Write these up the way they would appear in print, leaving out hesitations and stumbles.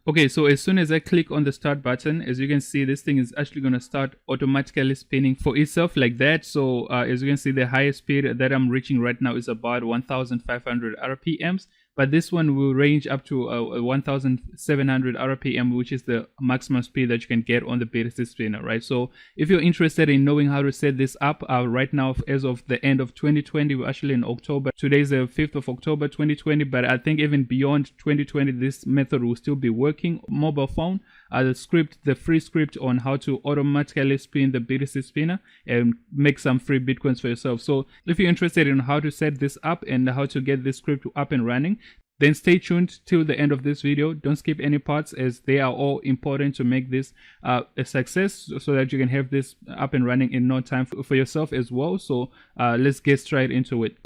Okay, so as soon as I click on the start button, as you can see, this thing is actually going to start automatically spinning for itself like that. So as you can see, the highest speed that I'm reaching right now is about 1500 RPMs. But this one will range up to 1700 RPM, which is the maximum speed that you can get on the BTC Spinner, right? So if you're interested in knowing how to set this up, right now, as of the end of 2020, we're actually in October. Today is the 5th of October 2020, but I think even beyond 2020, this method will still be working. Mobile phone, the free script on how to automatically spin the BTC Spinner and make some free Bitcoins for yourself. So if you're interested in how to set this up and how to get this script up and running, then stay tuned till the end of this video. Don't skip any parts, as they are all important to make this a success, so that you can have this up and running in no time for yourself as well. So let's get straight into it.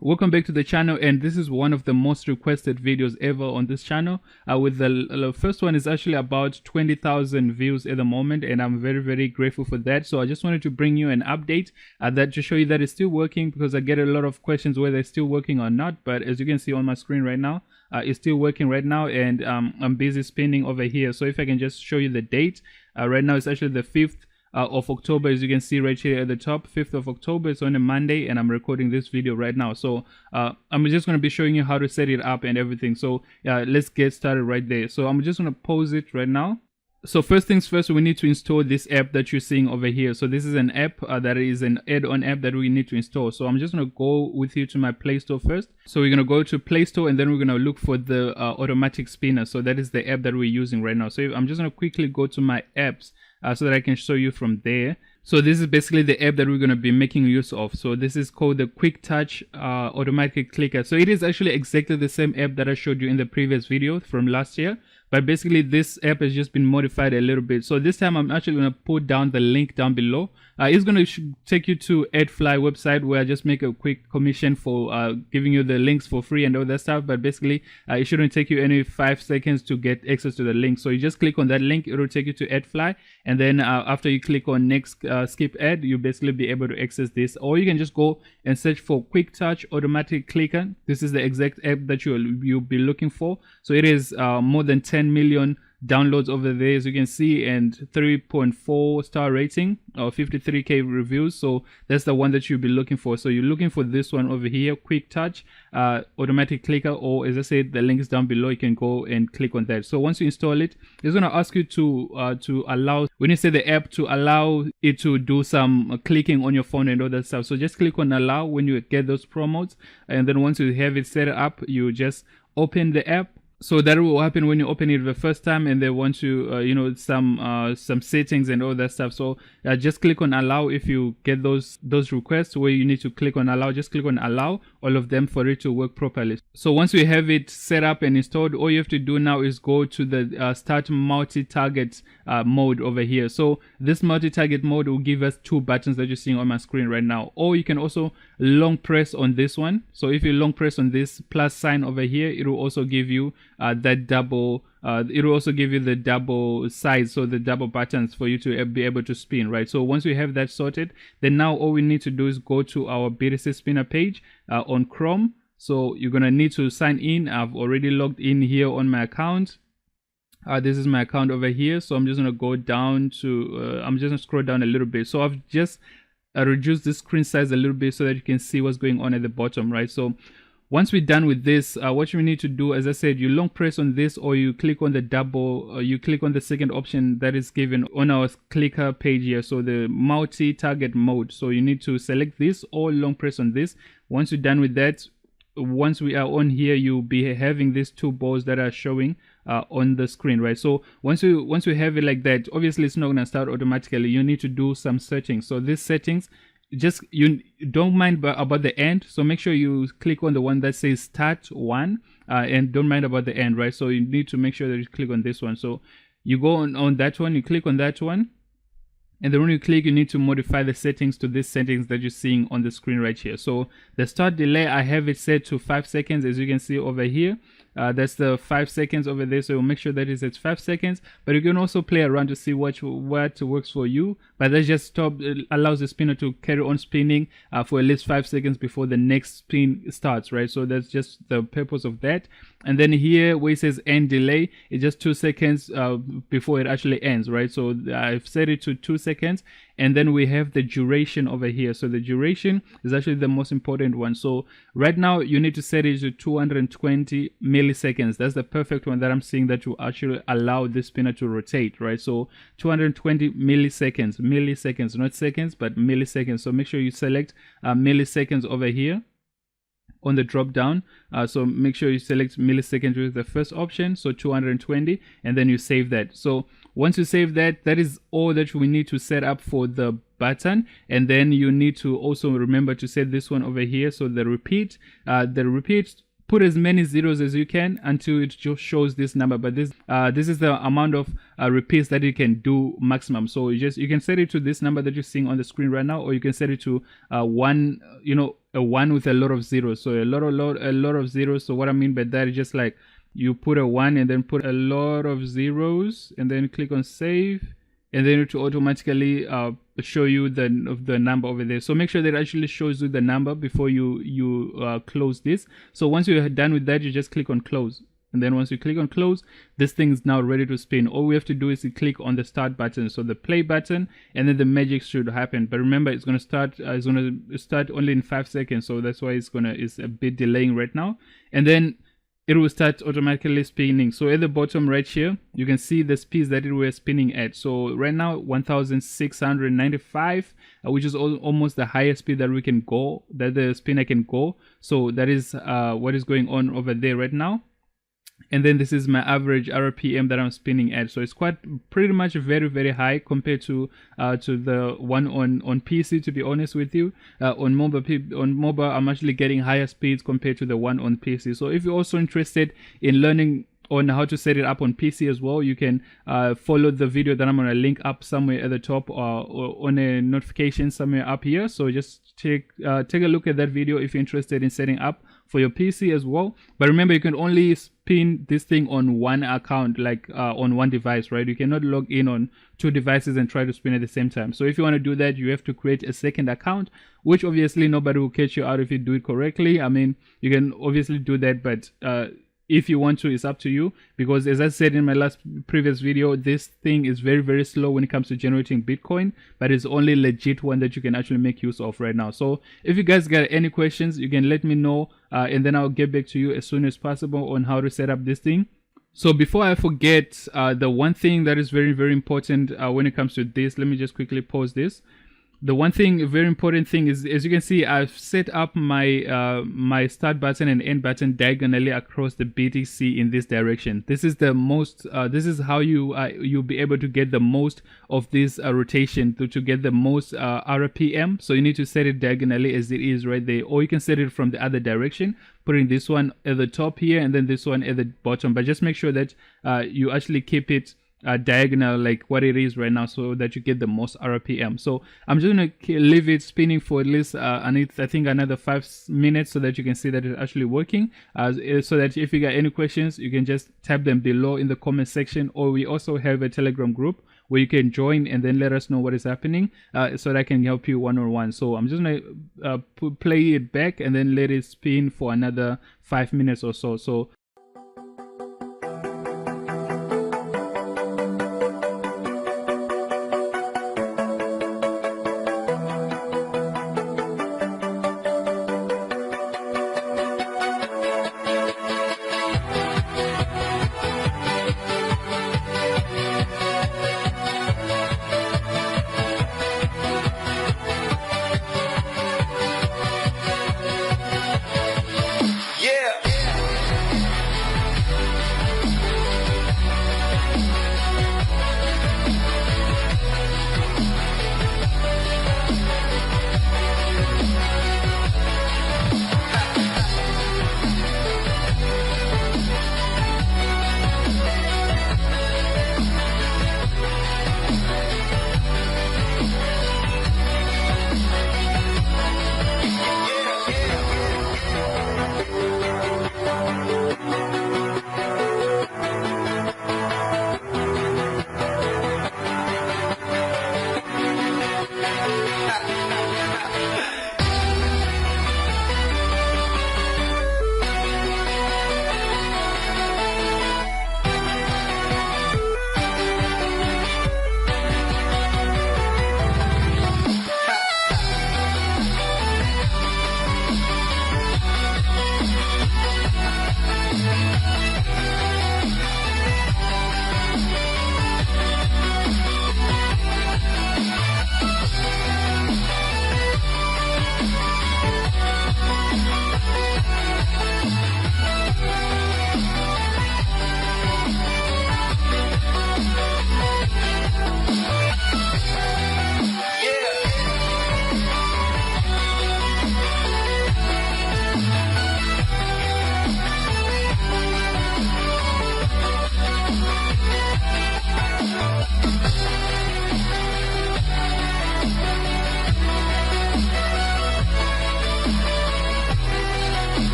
Welcome back to the channel, and this is one of the most requested videos ever on this channel. With the first one is actually about 20,000 views at the moment, and I'm very grateful for that. So I just wanted to bring you an update that to show you that it's still working, because I get a lot of questions whether it's still working or not. But as you can see on my screen right now, it's still working right now, and I'm busy spinning over here. So if I can just show you the date, right now it's actually the 5th of October, as you can see right here at the top. 5th of October, it's on a Monday, and I'm recording this video right now. So I'm just going to be showing you how to set it up and everything. So let's get started right there. So I'm just going to pause it right now. So first things first, we need to install this app that you're seeing over here. So this is an app that is an add-on app that we need to install. So I'm just going to go with you to my Play Store first. So we're going to go to Play Store, and then we're going to look for the automatic spinner. So that is the app that we're using right now. So I'm just going to quickly go to my apps so that I can show you from there. So this is basically the app that we're going to be making use of. So this is called the Quick Touch Automatic Clicker. So it is actually exactly the same app that I showed you in the previous video from last year. But basically this app has just been modified a little bit. So this time I'm actually going to put down the link down below. It's going to take you to AdFly website, where I just make a quick commission for giving you the links for free and all that stuff. But basically it shouldn't take you any 5 seconds to get access to the link. So you just click on that link, it will take you to AdFly, and then after you click on next skip ad, you'll basically be able to access this. Or you can just go and search for Quick Touch Automatic Clicker. This is the exact app that you'll be looking for. So it is more than 10 million downloads over there, as you can see, and 3.4 star rating, or 53k reviews. So that's the one that you'll be looking for. So you're looking for this one over here, Quick Touch Automatic Clicker, or as I said, the link is down below. You can go and click on that. So once you install it, it's going to ask you to allow, when you say the app, to allow it to do some clicking on your phone and all that stuff. So just click on allow when you get those promos, and then once you have it set up, you just open the app. So that will happen when you open it the first time, and they want to you know, some settings and all that stuff. So just click on allow if you get those requests where you need to click on allow. Just click on allow all of them for it to work properly. So once you have it set up and installed, all you have to do now is go to the start multi-target mode over here. So this multi-target mode will give us 2 buttons that you're seeing on my screen right now. Or you can also long press on this one. So if you long press on this plus sign over here, it will also give you that double, it will also give you the double sides, so the double buttons for you to be able to spin, right? So once we have that sorted, then now all we need to do is go to our BTC Spinner page on Chrome. So you're gonna need to sign in. I've already logged in here on my account. This is my account over here. So I'm just gonna go down to I'm just gonna scroll down a little bit. So I've just reduced the screen size a little bit so that you can see what's going on at the bottom, right? So once we're done with this, what you need to do, as I said, you long press on this, or you click on the double, you click on the second option that is given on our clicker page here. So the multi-target mode. So you need to select this or long press on this. Once you're done with that, once we are on here, you'll be having these 2 balls that are showing on the screen, right? So once you have it like that, obviously it's not going to start automatically. You need to do some settings. So these settings, just you don't mind about the end. So make sure you click on the one that says start 1 and don't mind about the end, right? So you need to make sure that you click on this one. So you go on that one, you click on that one, and then when you click, you need to modify the settings to these settings that you're seeing on the screen right here. So the start delay, I have it set to 5 seconds, as you can see over here. That's the 5 seconds over there, so make sure that is at 5 seconds. But you can also play around to see what works for you. But that just allows the spinner to carry on spinning for at least 5 seconds before the next spin starts, right? So that's just the purpose of that. And then here where it says end delay, it's just 2 seconds before it actually ends, right? So I've set it to 2 seconds. And then we have the duration over here. So the duration is actually the most important one. So right now you need to set it to 220 milliseconds. That's the perfect one that I'm seeing that will actually allow this spinner to rotate, right? So 220 milliseconds, not seconds, but milliseconds. So make sure you select milliseconds over here on the drop down. So make sure you select milliseconds with the first option, so 220, and then you save that. So once you save that, that is all that we need to set up for the button. And then you need to also remember to set this one over here, so the repeat, put as many zeros as you can until it just shows this number. But this is the amount of repeats that you can do maximum. So you can set it to this number that you're seeing on the screen right now, or you can set it to one, you know, a 1 with a lot of zeros. So a lot of zeros. So what I mean by that is just like you put a 1 and then put a lot of zeros and then click on save, and then it will automatically show you the number over there. So make sure that it actually shows you the number before you close this. So once you're done with that, you just click on close. And then once you click on close, this thing is now ready to spin. All we have to do is to click on the start button, so the play button, and then the magic should happen. But remember, it's going to start only in 5 seconds, so that's why it's a bit delaying right now. And then it will start automatically spinning. So at the bottom right here, you can see the speeds that it was spinning at. So right now 1695, which is almost the highest speed that we can go, that the spinner can go. So that is what is going on over there right now. And then this is my average RPM that I'm spinning at. So it's pretty much very, very high compared to the one on PC, to be honest with you. On mobile, I'm actually getting higher speeds compared to the one on PC. So if you're also interested in learning on how to set it up on PC as well, you can follow the video that I'm going to link up somewhere at the top, or on a notification somewhere up here. So just take a look at that video if you're interested in setting up for your PC as well. But remember, you can only spin this thing on one account, like on one device, right? You cannot log in on 2 devices and try to spin at the same time. So if you want to do that, you have to create a second account, which obviously nobody will catch you out if you do it correctly. I mean, you can obviously do that, but if you want to, it's up to you, because as I said in my previous video, this thing is very, very slow when it comes to generating Bitcoin, but it's only legit one that you can actually make use of right now. So if you guys got any questions, you can let me know, and then I'll get back to you as soon as possible on how to set up this thing. So before I forget, the one thing that is very, very important when it comes to this, let me just quickly pause this. The one thing, a very important thing is, as you can see, I've set up my my start button and end button diagonally across the BTC in this direction. This is the most. This is how you'll be able to get the most of this rotation to get the most RPM. So you need to set it diagonally as it is right there, or you can set it from the other direction, putting this one at the top here and then this one at the bottom. But just make sure that you actually keep it diagonal like what it is right now, so that you get the most RPM. So I'm just gonna leave it spinning for at least I think another 5 minutes, so that you can see that it's actually working, so that if you got any questions, you can just type them below in the comment section, or we also have a Telegram group where you can join and then let us know what is happening, so that I can help you one-on-one. So I'm just gonna play it back and then let it spin for another 5 minutes or so. So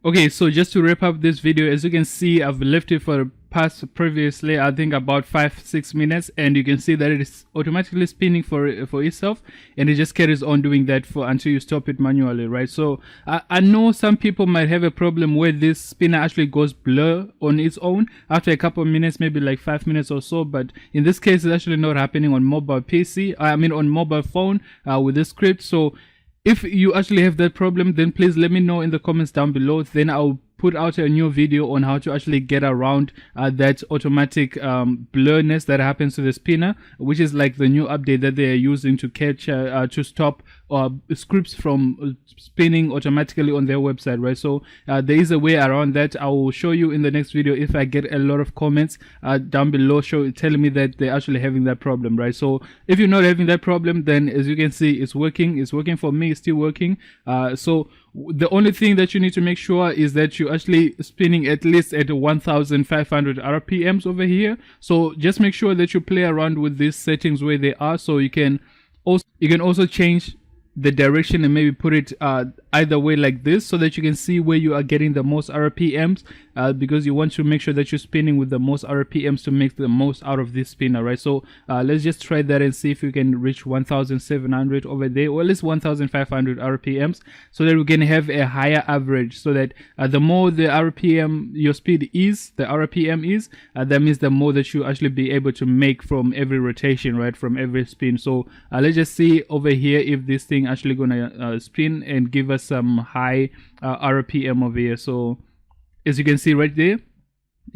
Okay, so just to wrap up this video, as you can see, I've left it for past previously, I think about 5-6 minutes, and you can see that it is automatically spinning for itself, and it just carries on doing that for until you stop it manually, right? So I know some people might have a problem where this spinner actually goes blur on its own after a couple of minutes, maybe like 5 minutes or so, but in this case it's actually not happening on mobile PC, I mean on mobile phone with this script. So if you actually have that problem, then please let me know in the comments down below. Then I'll put out a new video on how to actually get around that automatic blurriness that happens to the spinner, which is like the new update that they are using to catch to stop scripts from spinning automatically on their website, right? So there is a way around that. I will show you in the next video if I get a lot of comments down below telling me that they're actually having that problem, right? So if you're not having that problem, then as you can see, it's working for me. It's still working. So the only thing that you need to make sure is that you're actually spinning at least at 1500 RPMs over here. So just make sure that you play around with these settings where they are, so you can also change the direction and maybe put it either way like this, so that you can see where you are getting the most RPMs, because you want to make sure that you're spinning with the most RPMs to make the most out of this spinner, right? So let's just try that and see if we can reach 1700 over there, or at least 1500 RPMs, so that we can have a higher average, so that the more the RPM your speed is, the RPM is, that means the more that you actually be able to make from every rotation, right, from every spin. So let's just see over here if this thing actually gonna spin and give us some high RPM over here. So as you can see right there,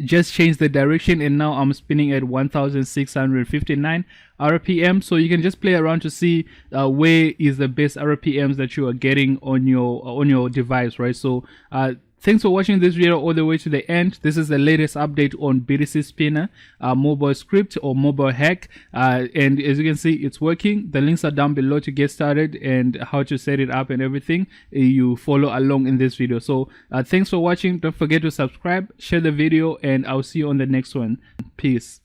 just change the direction, and now I'm spinning at 1659 RPM. So you can just play around to see where is the best RPMs that you are getting on your device, right? So thanks for watching this video all the way to the end. This is the latest update on BTC Spinner mobile script or mobile hack, and as you can see, it's working. The links are down below to get started and how to set it up and everything. You follow along in this video. So thanks for watching. Don't forget to subscribe, share the video, and I'll see you on the next one. Peace.